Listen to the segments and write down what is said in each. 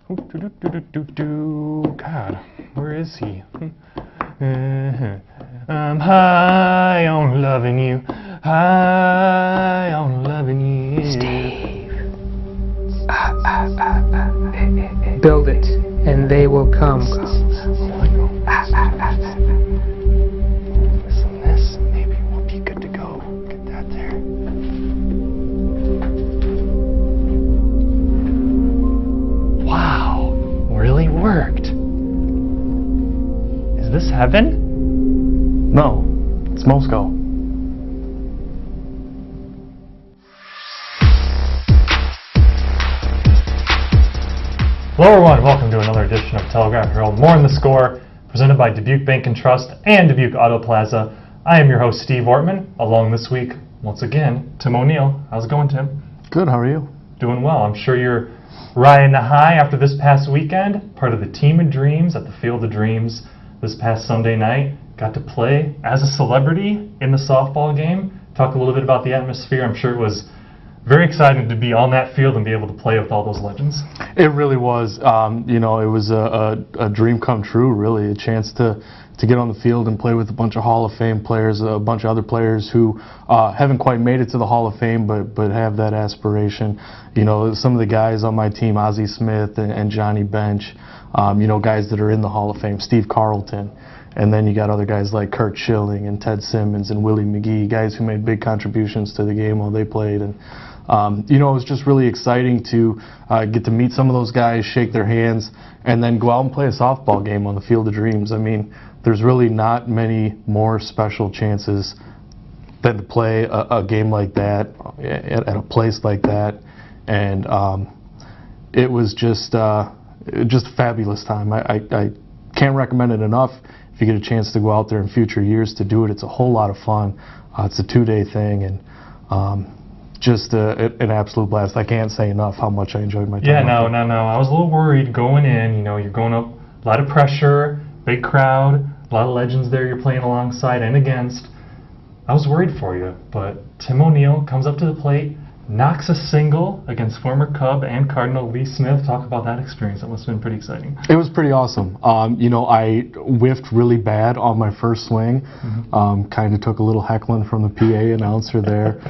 God, where is he? I'm high on loving you. High on loving you. Steve. Build it, and they will come. Listen, this maybe we'll be good to go. Get that there. Wow, really worked. Is this heaven? No, it's Moscow. Hello everyone, welcome to another edition of Telegraph Herald. More on the Score, presented by Dubuque Bank and Trust and Dubuque Auto Plaza. I am your host, Steve Ortman. Along this week, once again, Tim O'Neill. How's it going, Tim? Good, how are you? Doing well. I'm sure you're riding the high after this past weekend. Part of the Team of Dreams at the Field of Dreams this past Sunday night. Got to play as a celebrity in the softball game. Talk a little bit about the atmosphere. I'm sure it was very exciting to be on that field and be able to play with all those legends. It really was. It was a dream come true, really. A chance to get on the field and play with a bunch of Hall of Fame players, a bunch of other players who haven't quite made it to the Hall of Fame, but have that aspiration. You know, some of the guys on my team, Ozzie Smith and Johnny Bench, guys that are in the Hall of Fame, Steve Carlton. And then you got other guys like Kurt Schilling and Ted Simmons and Willie McGee, guys who made big contributions to the game while they played. And it was just really exciting to get to meet some of those guys, shake their hands, and then go out and play a softball game on the Field of Dreams. I mean, there's really not many more special chances than to play a game like that at a place like that. And it was just a fabulous time. I can't recommend it enough. If you get a chance to go out there in future years to do it, it's a whole lot of fun. It's a 2-day thing, and just an absolute blast. I can't say enough how much I enjoyed my time. Yeah, no. I was a little worried going in. You're going up, a lot of pressure, big crowd, a lot of legends there you're playing alongside and against. I was worried for you, but Tim O'Neill comes up to the plate, knocks a single against former Cub and Cardinal Lee Smith. Talk about that experience. That must have been pretty exciting. It was pretty awesome. I whiffed really bad on my first swing. Kind of took a little heckling from the PA announcer there.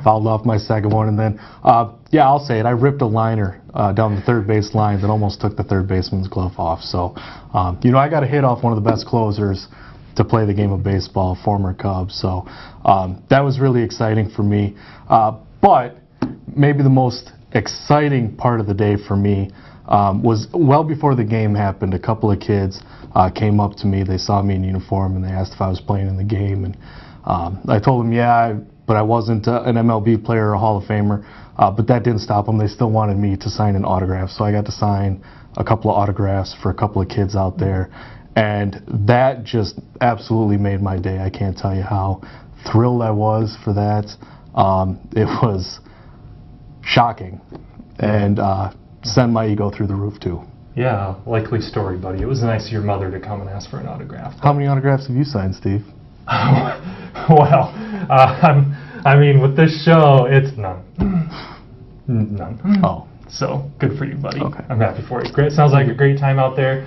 Fouled off my second one, and then, I'll say it, I ripped a liner down the third base line that almost took the third baseman's glove off. So, I got a hit off one of the best closers to play the game of baseball, former Cubs. So that was really exciting for me. But maybe the most exciting part of the day for me was well before the game happened. A couple of kids came up to me. They saw me in uniform and they asked if I was playing in the game. And I told them, but I wasn't an MLB player or a Hall of Famer. But that didn't stop them. They still wanted me to sign an autograph. So I got to sign a couple of autographs for a couple of kids out there. And that just absolutely made my day. I can't tell you how thrilled I was for that. It was shocking and sent my ego through the roof too. Yeah, likely story, buddy. It was nice of your mother to come and ask for an autograph. How many autographs have you signed, Steve? Well, with this show, it's none. None. Oh. So, good for you, buddy. Okay. I'm happy for you. Great. Sounds like a great time out there.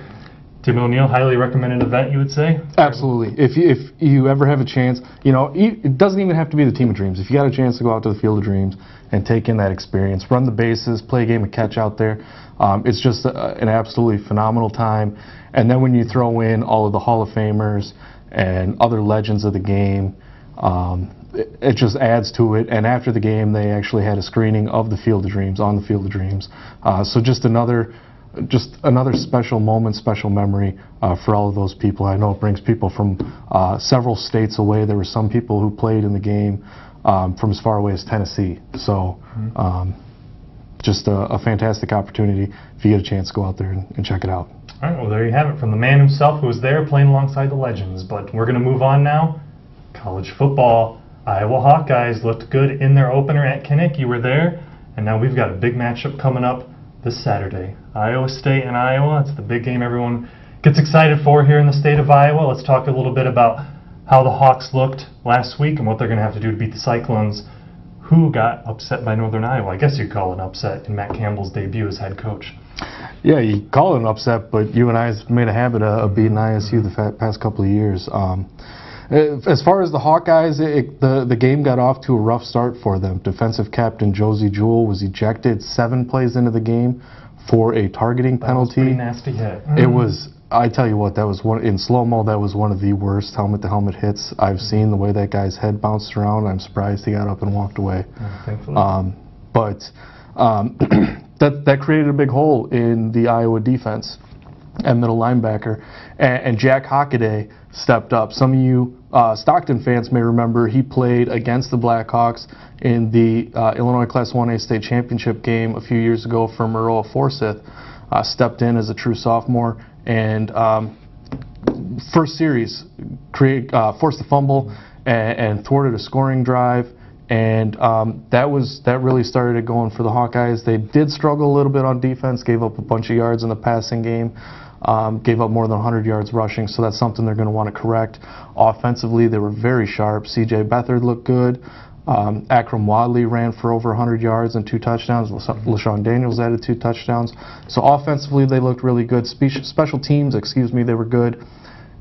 Tim O'Neill, highly recommended event, you would say? Absolutely. If you ever have a chance, it doesn't even have to be the Team of Dreams. If you got a chance to go out to the Field of Dreams and take in that experience, run the bases, play a game of catch out there, it's just an absolutely phenomenal time. And then when you throw in all of the Hall of Famers and other legends of the game, it just adds to it. And after the game, they actually had a screening of the Field of Dreams on the Field of Dreams. So just another special moment, special memory for all of those people. I know it brings people from several states away. There were some people who played in the game from as far away as Tennessee. So just a fantastic opportunity if you get a chance to go out there and check it out. All right, well, there you have it from the man himself who was there playing alongside the legends. But we're going to move on now. College football. Iowa Hawkeyes looked good in their opener at Kinnick. You were there. And now we've got a big matchup coming up this Saturday. Iowa State and Iowa. It's the big game everyone gets excited for here in the state of Iowa. Let's talk a little bit about how the Hawks looked last week and what they're going to have to do to beat the Cyclones, who got upset by Northern Iowa. I guess you'd call it an upset in Matt Campbell's debut as head coach. Yeah, you call it an upset, but UNI has made a habit of beating ISU the past couple of years. As far as the Hawkeyes, the game got off to a rough start for them. Defensive captain Josie Jewell was ejected 7 plays into the game for a targeting penalty. That was a pretty nasty hit. It was, I tell you what, that was one, in slow-mo, that was one of the worst helmet-to-helmet hits I've seen. The way that guy's head bounced around, I'm surprised he got up and walked away. Thankfully. That created a big hole in the Iowa defense at middle linebacker, and Jack Hockaday stepped up. Some of you Stockton fans may remember he played against the Blackhawks in the Illinois Class 1A state championship game a few years ago for Maroa Forsyth. Stepped in as a true sophomore, and first series forced a fumble and thwarted a scoring drive. And that really started it going for the Hawkeyes. They did struggle a little bit on defense, gave up a bunch of yards in the passing game, gave up more than 100 yards rushing, so that's something they're going to want to correct. Offensively, they were very sharp. C.J. Beathard looked good. Akram Wadley ran for over 100 yards and 2 touchdowns. LaShawn Daniels added 2 touchdowns. So offensively, they looked really good. Special teams, they were good.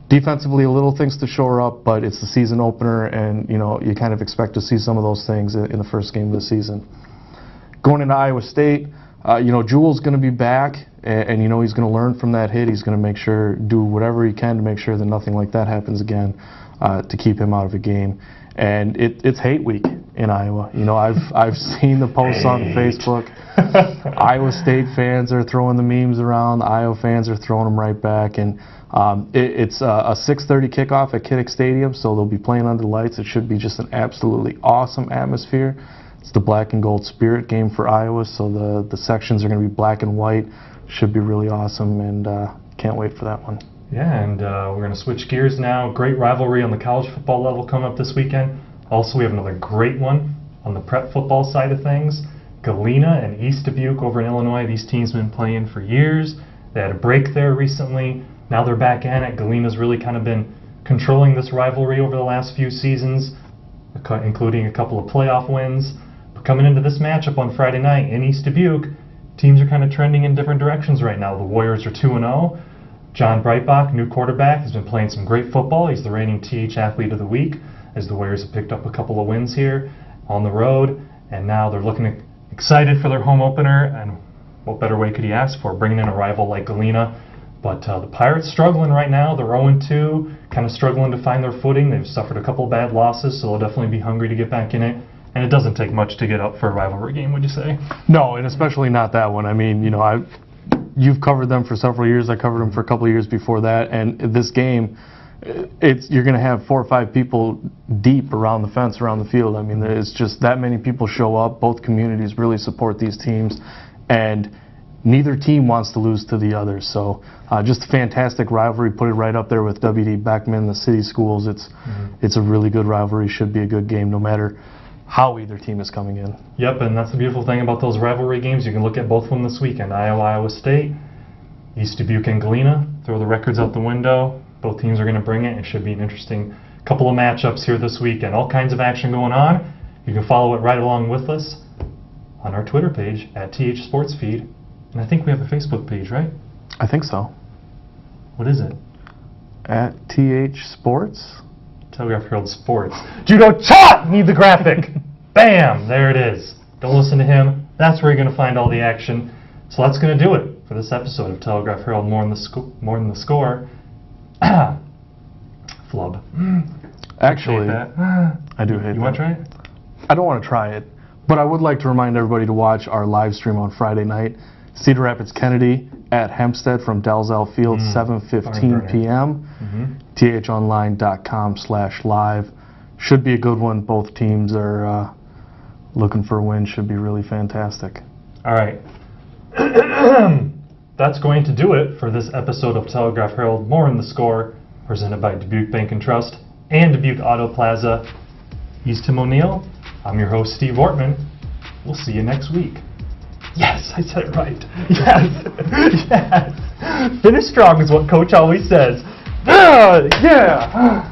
Defensively, a little things to shore up, but it's the season opener, and you kind of expect to see some of those things in the first game of the season. Going into Iowa State, Jewell's going to be back, and he's going to learn from that hit. He's going to do whatever he can to make sure that nothing like that happens again, to keep him out of a game. And it's hate week in Iowa. I've seen the posts on Facebook. Iowa State fans are throwing the memes around. The Iowa fans are throwing them right back, and it's a 6:30 kickoff at Kinnick Stadium, so they'll be playing under the lights. It should be just an absolutely awesome atmosphere. It's the black and gold spirit game for Iowa, so the sections are going to be black and white. Should be really awesome, and can't wait for that one. Yeah, and we're going to switch gears now. Great rivalry on the college football level coming up this weekend. Also, we have another great one on the prep football side of things. Galena and East Dubuque over in Illinois. These teams have been playing for years. They had a break there recently. Now they're back in it. Galena's really kind of been controlling this rivalry over the last few seasons, including a couple of playoff wins. But coming into this matchup on Friday night in East Dubuque, teams are kind of trending in different directions right now. The Warriors are 2-0. John Breitbach, new quarterback, has been playing some great football. He's the reigning TH Athlete of the Week, as the Warriors have picked up a couple of wins here on the road. And now they're looking excited for their home opener, and what better way could he ask for, bringing in a rival like Galena. But the Pirates struggling right now. They're 0-2, kind of struggling to find their footing. They've suffered a couple of bad losses, so they'll definitely be hungry to get back in it. And it doesn't take much to get up for a rivalry game, would you say? No, and especially not that one. I mean, you've covered them for several years. I covered them for a couple of years before that. And this game, you're going to have 4 or 5 people deep around the fence, around the field. I mean, it's just that many people show up. Both communities really support these teams, and neither team wants to lose to the other. So just a fantastic rivalry. Put it right up there with W.D. Beckman, the city schools. It's a really good rivalry. Should be a good game no matter how either team is coming in. Yep, and that's the beautiful thing about those rivalry games. You can look at both of them this weekend. Iowa State, East Dubuque and Galena. Throw the records out the window. Both teams are going to bring it. It should be an interesting couple of matchups here this weekend. All kinds of action going on. You can follow it right along with us on our Twitter page at TH Sports Feed. And I think we have a Facebook page, right? I think so. What is it? At TH Sports? Telegraph Herald Sports. Judo Chop! Need the graphic! Bam! There it is. Don't listen to him. That's where you're going to find all the action. So that's going to do it for this episode of Telegraph Herald More Than the Score. Flub. Actually, I do hate that. You want to try it? I don't want to try it, but I would like to remind everybody to watch our live stream on Friday night. Cedar Rapids Kennedy at Hempstead from Dalzell Field, 7:15 p.m. thonline.com/live. Should be a good one. Both teams are looking for a win. Should be really fantastic. All right. That's going to do it for this episode of Telegraph Herald More in the Score, presented by Dubuque Bank and Trust and Dubuque Auto Plaza. He's Tim O'Neill. I'm your host, Steve Ortman. We'll see you next week. Yes, I said it right. Yes. Yes. Finish strong is what Coach always says. Yeah.